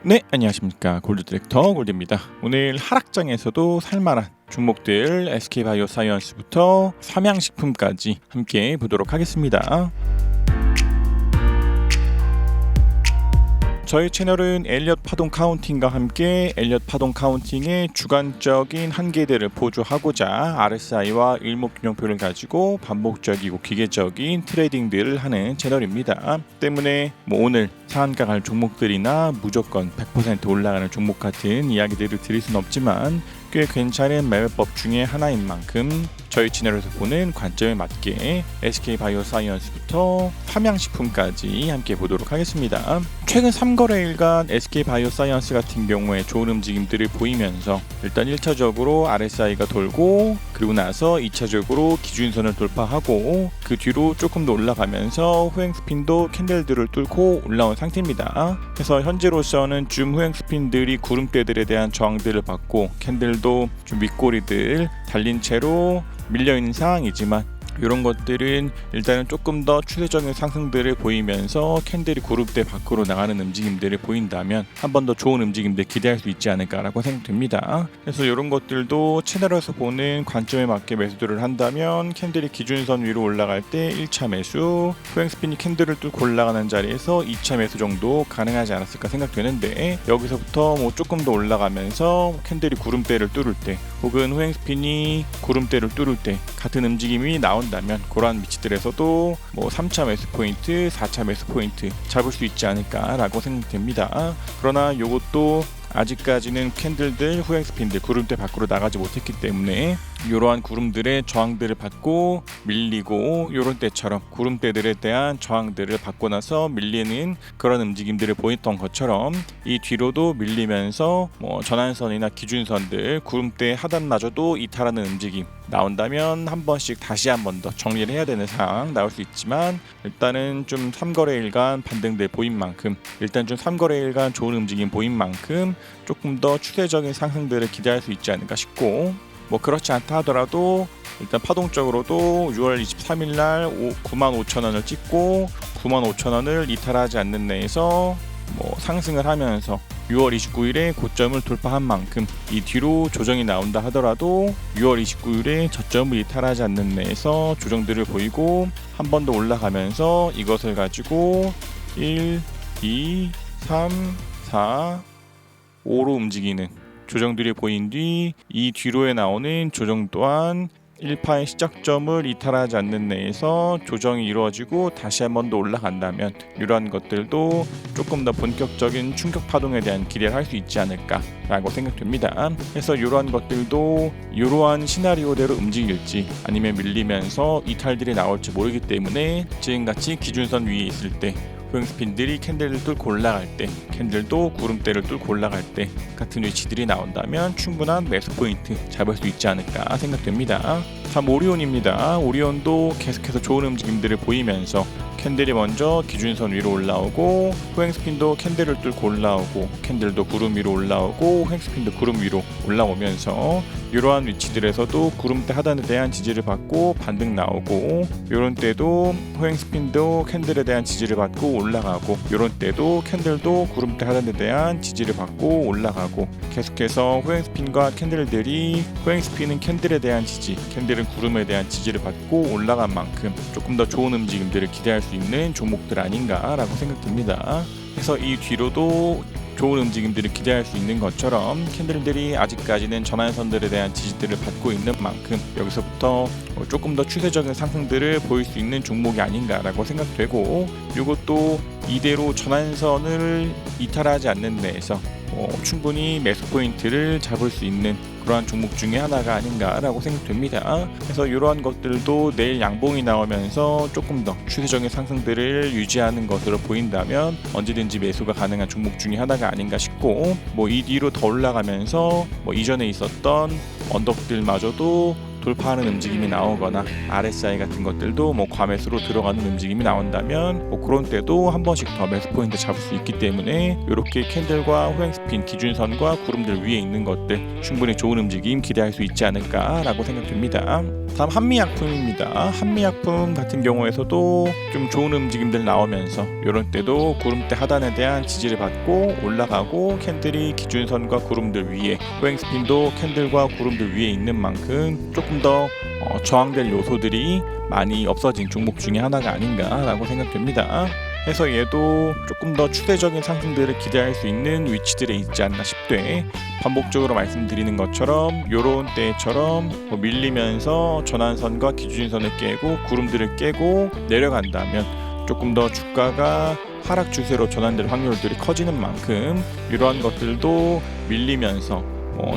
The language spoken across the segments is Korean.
네, 안녕하십니까. 골드 디렉터 골드입니다. 오늘 하락장에서도 살만한 종목들 SK바이오사이언스부터 삼양식품까지 함께 보도록 하겠습니다. 저희 채널은 엘리엇 파동 카운팅과 함께 엘리엇 파동 카운팅의 주관적인 한계들을 보조하고자 RSI와 일목균형표를 가지고 반복적이고 기계적인 트레이딩들을 하는 채널입니다. 때문에 오늘 상한가 갈 종목들이나 무조건 100% 올라가는 종목 같은 이야기들을 드릴 수는 없지만 꽤 괜찮은 매매법 중에 하나인 만큼 저희 채널에서 보는 관점에 맞게 SK바이오사이언스부터 삼양식품까지 함께 보도록 하겠습니다. 최근 3거래일간 SK바이오사이언스 같은 경우에 좋은 움직임들을 보이면서 일단 1차적으로 RSI가 돌고 그리고 나서 2차적으로 기준선을 돌파하고 그 뒤로 조금 더 올라가면서 후행스핀도 캔들들을 뚫고 올라온 상태입니다. 그래서 현재로서는 줌 후행스핀들이 구름대들에 대한 저항들을 받고 캔들도 좀 윗꼬리들 달린 채로 밀려있는 상황이지만 이런 것들은 일단은 조금 더 추세적인 상승들을 보이면서 캔들이 구름대 밖으로 나가는 움직임들을 보인다면 한 번 더 좋은 움직임들 기대할 수 있지 않을까라고 생각됩니다. 그래서 이런 것들도 채널에서 보는 관점에 맞게 매수들을 한다면 캔들이 기준선 위로 올라갈 때 1차 매수, 후행스핀이 캔들을 뚫고 올라가는 자리에서 2차 매수 정도 가능하지 않았을까 생각되는데 여기서부터 조금 더 올라가면서 캔들이 구름대를 뚫을 때 혹은 후행스핀이 구름대를 뚫을 때 같은 움직임이 나온다면 그러한 위치들에서도 3차 매수 포인트, 4차 매수 포인트 잡을 수 있지 않을까라고 생각됩니다. 그러나 이것도 아직까지는 캔들들, 후행스핀들 구름대 밖으로 나가지 못했기 때문에 이러한 구름들의 저항들을 받고 밀리고 이런 때처럼 구름대들에 대한 저항들을 받고 나서 밀리는 그런 움직임들을 보였던 것처럼 이 뒤로도 밀리면서 전환선이나 기준선들 구름대 하단마저도 이탈하는 움직임 나온다면 한 번씩 다시 한 번 더 정리를 해야 되는 상황 나올 수 있지만 일단은 좀 3거래일간 반등들 보인 만큼 일단 좀 3거래일간 좋은 움직임 보인 만큼 조금 더 추세적인 상승들을 기대할 수 있지 않을까 싶고 그렇지 않다 하더라도 일단 파동적으로도 6월 23일 날 95,000원을 찍고 95,000원을 이탈하지 않는 내에서 상승을 하면서 6월 29일에 고점을 돌파한 만큼 이 뒤로 조정이 나온다 하더라도 6월 29일에 저점을 이탈하지 않는 내에서 조정들을 보이고 한 번 더 올라가면서 이것을 가지고 1, 2, 3, 4, 5로 움직이는 조정들이 보인 뒤 이 뒤로에 나오는 조정 또한 1파의 시작점을 이탈하지 않는 내에서 조정이 이루어지고 다시 한 번 더 올라간다면 이러한 것들도 조금 더 본격적인 충격 파동에 대한 기대를 할 수 있지 않을까라고 생각됩니다. 그래서 이러한 것들도 이러한 시나리오대로 움직일지 아니면 밀리면서 이탈들이 나올지 모르기 때문에 지금같이 기준선 위에 있을 때 후행스핀들이 캔들을 뚫고 올라갈 때 캔들도 구름대를 뚫고 올라갈 때 같은 위치들이 나온다면 충분한 매수 포인트 잡을 수 있지 않을까 생각됩니다. 다음 오리온입니다. 오리온도 계속해서 좋은 움직임들을 보이면서 캔들이 먼저 기준선 위로 올라오고 후행스핀도 캔들을 뚫고 올라오고 캔들도 구름 위로 올라오고 후행스핀도 구름 위로 올라오면서 이러한 위치들에서도 구름대 하단에 대한 지지를 받고 반등 나오고 이런 때도 후행스핀도 캔들에 대한 지지를 받고 올라가고 이런 때도 캔들도 구름대 하단에 대한 지지를 받고 올라가고 계속해서 후행스핀과 캔들들이 후행스핀은 캔들에 대한 지지, 캔들은 구름에 대한 지지를 받고 올라간 만큼 조금 더 좋은 움직임들을 기대할 수 있는 종목들 아닌가라고 생각됩니다. 그래서 이 뒤로도 좋은 움직임들을 기대할 수 있는 것처럼 캔들들이 아직까지는 전환선들에 대한 지지들을 받고 있는 만큼 여기서부터 조금 더 추세적인 상승들을 보일 수 있는 종목이 아닌가라고 생각되고 이것도 이대로 전환선을 이탈하지 않는 데에서 충분히 매수 포인트를 잡을 수 있는 그러한 종목 중에 하나가 아닌가라고 생각됩니다. 그래서 이러한 것들도 내일 양봉이 나오면서 조금 더 추세적인 상승들을 유지하는 것으로 보인다면 언제든지 매수가 가능한 종목 중에 하나가 아닌가 싶고 이 뒤로 더 올라가면서 이전에 있었던 언덕들마저도 돌파하는 움직임이 나오거나 RSI 같은 것들도 뭐 과매수로 들어가는 움직임이 나온다면 뭐 그런 때도 한 번씩 더 매수 포인트 잡을 수 있기 때문에 이렇게 캔들과 호행스핀 기준선과 구름들 위에 있는 것들 충분히 좋은 움직임 기대할 수 있지 않을까라고 생각됩니다. 다음 한미약품입니다. 한미약품 같은 경우에서도 좀 좋은 움직임들 나오면서 이런 때도 구름대 하단에 대한 지지를 받고 올라가고 캔들이 기준선과 구름들 위에 호행스핀도 캔들과 구름들 위에 있는 만큼 조금 더 저항될 요소들이 많이 없어진 종목 중에 하나가 아닌가라고 생각됩니다. 해서 얘도 조금 더 추세적인 상승들을 기대할 수 있는 위치들에 있지 않나 싶되 반복적으로 말씀드리는 것처럼 요런 때처럼 밀리면서 전환선과 기준선을 깨고 구름들을 깨고 내려간다면 조금 더 주가가 하락 추세로 전환될 확률들이 커지는 만큼 이러한 것들도 밀리면서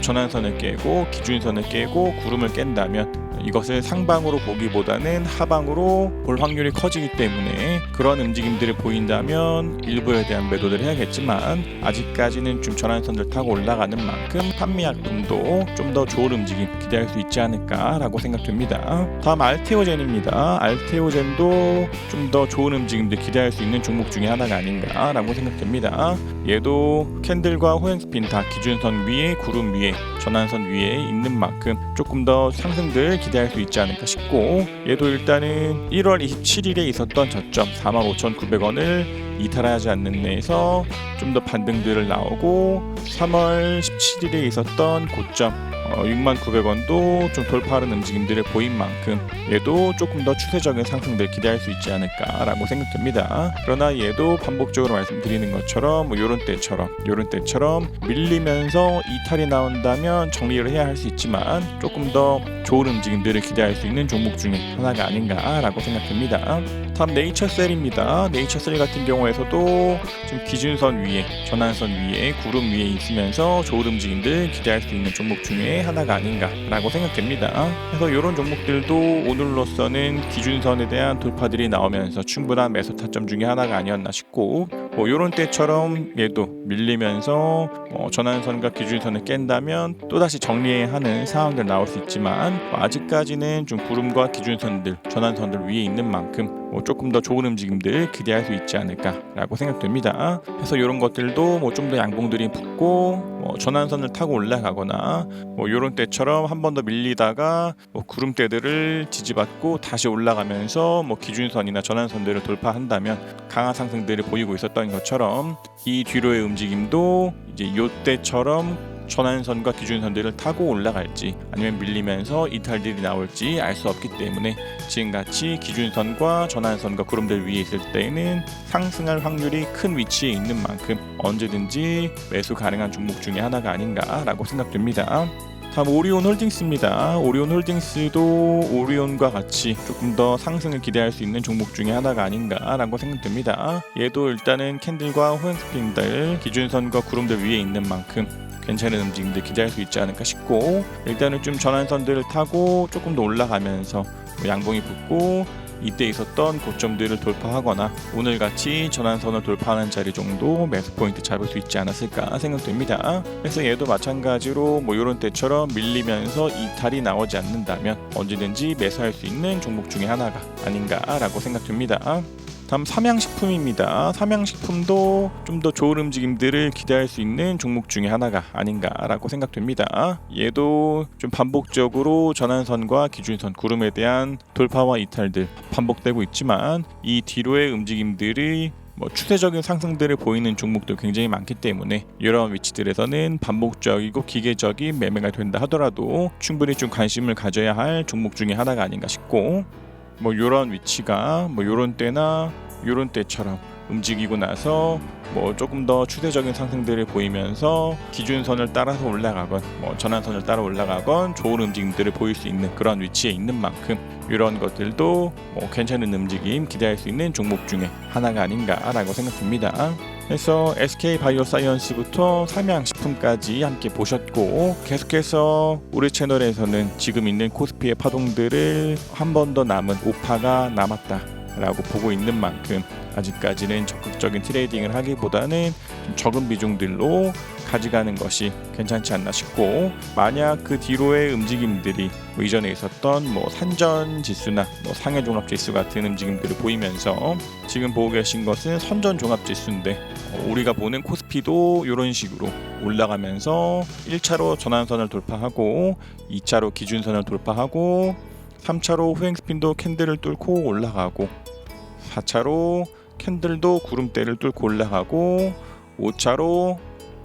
전환선을 깨고 기준선을 깨고 구름을 깬다면 이것을 상방으로 보기보다는 하방으로 볼 확률이 커지기 때문에 그런 움직임들을 보인다면 일부에 대한 매도를 해야겠지만 아직까지는 좀 전환선을 타고 올라가는 만큼 한미약품도 좀 더 좋은 움직임 기대할 수 있지 않을까라고 생각됩니다. 다음 알테오젠입니다. 알테오젠도 좀 더 좋은 움직임들 기대할 수 있는 종목 중에 하나가 아닌가라고 생각됩니다. 얘도 캔들과 호행스핀 다 기준선 위에 구름 위에 전환선 위에 있는 만큼 조금 더 상승들 기대할 수 있지 않을까 싶고 얘도 일단은 1월 27일에 있었던 저점 45,900원을 이탈하지 않는 내에서 좀 더 반등들을 나오고 3월 17일에 있었던 고점 69,000원도 좀 돌파하는 움직임들을 보인 만큼 얘도 조금 더 추세적인 상승들 기대할 수 있지 않을까라고 생각됩니다. 그러나 얘도 반복적으로 말씀드리는 것처럼 요런 때처럼 밀리면서 이탈이 나온다면 정리를 해야 할 수 있지만 조금 더 좋은 움직임들을 기대할 수 있는 종목 중에 하나가 아닌가라고 생각됩니다. 다음 네이처셀입니다. 네이처셀 같은 경우에서도 지금 기준선 위에 전환선 위에 구름 위에 있으면서 좋은 움직임들 기대할 수 있는 종목 중에 하나가 아닌가라고 생각됩니다. 그래서 이런 종목들도 오늘로서는 기준선에 대한 돌파들이 나오면서 충분한 매수 타점 중에 하나가 아니었나 싶고 이런 때처럼 얘도 밀리면서 전환선과 기준선을 깬다면 또다시 정리해야 하는 상황들 나올 수 있지만 아직까지는 좀 구름과 기준선들 전환선들 위에 있는 만큼 조금 더 좋은 움직임들 기대할 수 있지 않을까라고 생각됩니다. 그래서 이런 것들도 좀 더 양봉들이 붙고 전환선을 타고 올라가거나 이런 때처럼 한 번 더 밀리다가 구름대들을 지지받고 다시 올라가면서 기준선이나 전환선들을 돌파한다면 강한 상승들을 보이고 있었던 것처럼 이 뒤로의 움직임도 이제 이때처럼 전환선과 기준선들을 타고 올라갈지 아니면 밀리면서 이탈들이 나올지 알 수 없기 때문에 지금같이 기준선과 전환선과 구름들 위에 있을 때에는 상승할 확률이 큰 위치에 있는 만큼 언제든지 매수 가능한 종목 중에 하나가 아닌가라고 생각됩니다. 다음 오리온홀딩스입니다. 오리온홀딩스도 오리온과 같이 조금 더 상승을 기대할 수 있는 종목 중에 하나가 아닌가라고 생각됩니다. 얘도 일단은 캔들과 호행스핀들 기준선과 구름들 위에 있는 만큼 괜찮은 움직임들 기대할 수 있지 않을까 싶고 일단은 좀 전환선들을 타고 조금 더 올라가면서 양봉이 붙고 이때 있었던 고점들을 돌파하거나 오늘같이 전환선을 돌파하는 자리 정도 매수 포인트 잡을 수 있지 않았을까 생각됩니다. 그래서 얘도 마찬가지로 이런 때처럼 밀리면서 이탈이 나오지 않는다면 언제든지 매수할 수 있는 종목 중에 하나가 아닌가라고 생각됩니다. 다음 삼양식품입니다. 삼양식품도 좀 더 좋은 움직임들을 기대할 수 있는 종목 중에 하나가 아닌가라고 생각됩니다. 얘도 좀 반복적으로 전환선과 기준선 구름에 대한 돌파와 이탈들 반복되고 있지만 이 뒤로의 움직임들이 추세적인 상승들을 보이는 종목도 굉장히 많기 때문에 이런 위치들에서는 반복적이고 기계적인 매매가 된다 하더라도 충분히 좀 관심을 가져야 할 종목 중에 하나가 아닌가 싶고 요런 위치가 요런 때나 요런 때처럼 움직이고 나서 조금 더 추세적인 상승들을 보이면서 기준선을 따라서 올라가건 전환선을 따라 올라가건 좋은 움직임들을 보일 수 있는 그런 위치에 있는 만큼 이런 것들도 괜찮은 움직임 기대할 수 있는 종목 중에 하나가 아닌가라고 생각됩니다. 그래서 SK바이오사이언스부터 삼양식품까지 함께 보셨고 계속해서 우리 채널에서는 지금 있는 코스피의 파동들을 한 번 더 남은 오파가 남았다라고 보고 있는 만큼 아직까지는 적극적인 트레이딩을 하기보다는 좀 적은 비중들로 가져가는 것이 괜찮지 않나 싶고, 만약 그 뒤로의 움직임들이 이전에 있었던 산전 지수나 상해 종합 지수 같은 움직임들을 보이면서 지금 보고 계신 것은 선전 종합 지수인데, 우리가 보는 코스피도 이런 식으로 올라가면서 1차로 전환선을 돌파하고 2차로 기준선을 돌파하고 3차로 후행 스핀도 캔들을 뚫고 올라가고 4차로 캔들도 구름대를 뚫고 올라가고 5차로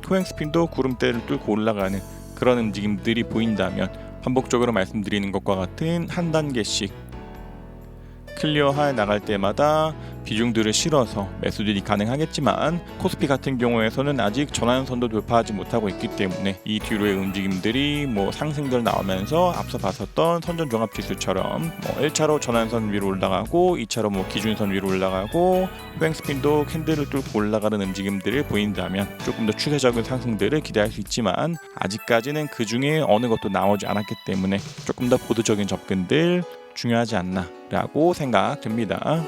후행 스핀도 구름대를 뚫고 올라가는 그런 움직임들이 보인다면, 반복적으로 말씀드리는 것과 같은 한 단계씩 클리어해 나갈 때마다 비중들을 실어서 매수들이 가능하겠지만, 코스피 같은 경우에서는 아직 전환선도 돌파하지 못하고 있기 때문에 이 뒤로의 움직임들이 상승들 나오면서 앞서 봤었던 선전종합지수처럼 1차로 전환선 위로 올라가고 2차로 기준선 위로 올라가고 후행 스핀도 캔들을 뚫고 올라가는 움직임들을 보인다면 조금 더 추세적인 상승들을 기대할 수 있지만, 아직까지는 그 중에 어느 것도 나오지 않았기 때문에 조금 더 보수적인 접근들 중요하지 않나 라고 생각됩니다.